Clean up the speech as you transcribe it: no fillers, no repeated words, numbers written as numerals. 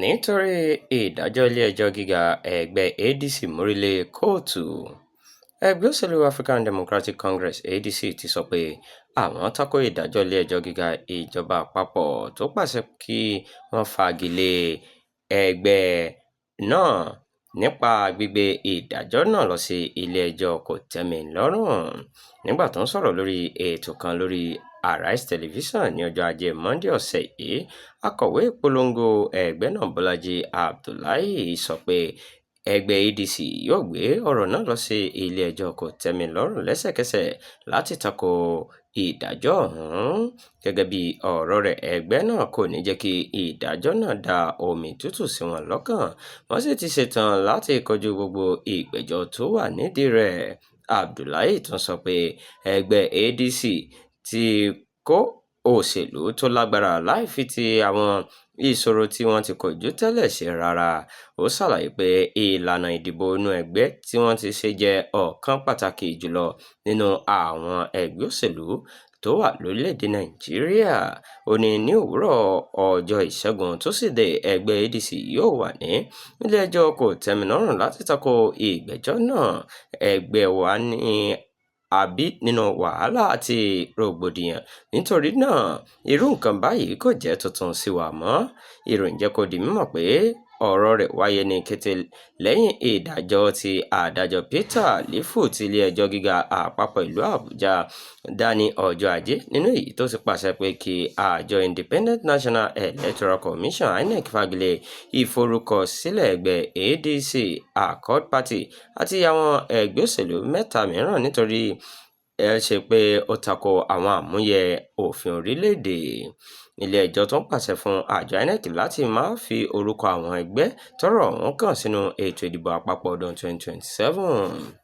nítorí ìdájọ́ ilé-ẹjọ́ gíga ẹgbẹ́ ADC mórílé kóòtù. Ẹgbẹ́ òṣèlú African Democratic Congress (ADC) ti sọ pé àwọn tako ìdájọ́ ilé-ẹjọ́ gíga ìjọba àpapọ̀ tó pàṣẹ kí wọ́n fagi lé ẹgbẹ́ náà nípa gbígbé ìdájọ́ náà lọ sí ilé-ẹjọ́ kòtẹ́milọ́rùn. Nígbà tó ń sọ̀rọ̀ lórí ètò kan lórí Arise Television ní ọjọ́ Ajé Monday ọ̀sẹ̀ yìí, akọ̀wé ìpolongo ẹgbẹ́ náà Bọ́lájí Abdullahi sọ pé ẹgbẹ́ ADC yóò gbé ọ̀rọ̀ náà lọ sí ilé-ẹjọ́ kòtẹ́milọ́rùn lẹ́sẹ̀kẹsẹ̀ láti tako ìdájọ́ ọ̀hún. Gẹ́gẹ́ bí ọ̀rọ̀ rẹ̀, ẹgbẹ́ náà kò ní jẹ́ kí ìdájọ́ náà da omi tútù sí wọn lọ́kàn, wọ́n sì ti ṣetán láti kojú gbogbo ìgbẹ́jọ́ tó wà nídìí rẹ̀. Abdullahi tún sọ pé ẹgbẹ́ ADC ti kó òṣèlú tó lágbára láì fi ti àwọn ìṣòro tí wọ́n ti kojú tẹ́lẹ̀ ṣe rárá. Ó ṣàlàyé pé ìlànà ìdìbò inú ẹgbẹ́ tí wọ́n ti ṣe jẹ́ ọ̀kan pàtàkì jùlọ nínú àwọn ẹgbẹ́ òṣèlú tó wà lórílẹ̀‐èdè Nàìjíríà. Ó ní òwúrọ̀ ọjọ́ Ìṣẹ́gun Túsídéé, ẹgbẹ́ ADC yóò wà ní ilé-ẹjọ́ kòtẹ́milọ́rùn láti tako ìgbẹ́jọ́ náà. Ẹgbẹ́ wa ní àbí nínú wàhálà àti rògbòdìyàn, nítorí náà irú nǹkan báyìí kò jẹ́ tuntun sí wa mọ́. Ìròyìn jẹ́ kó di mímọ̀ pé ọ̀rọ̀ rẹ̀ wáyé ní kété lẹ́yìn ìdájọ́ tí adájọ́ Peter Lifu ti ilé-ẹjọ́ gíga àpapọ̀ ìlú Àbújá dá ní ọjọ́ Ajé, nínú èyí tó sì pàṣẹ pé kí àjọ Independent National Electoral Commission (INEC) fagilé ìforúkọsílẹ̀ ẹgbẹ́ ADC, Accord Party àti àwọn ẹgbẹ́ òṣèlú mẹ́ta mìíràn nítorí ṣe pé ó tako àwọn àmúyẹ òfin orílẹ̀-èdè. Ilé-ẹjọ́ tún pàṣẹ fún àjọ INEC láti má fi orúkọ àwọn ẹgbẹ́ tọ́rọ̀ ọ̀hún kàn sínú ètò ìdìbò àpapọ̀ ọdún 2027.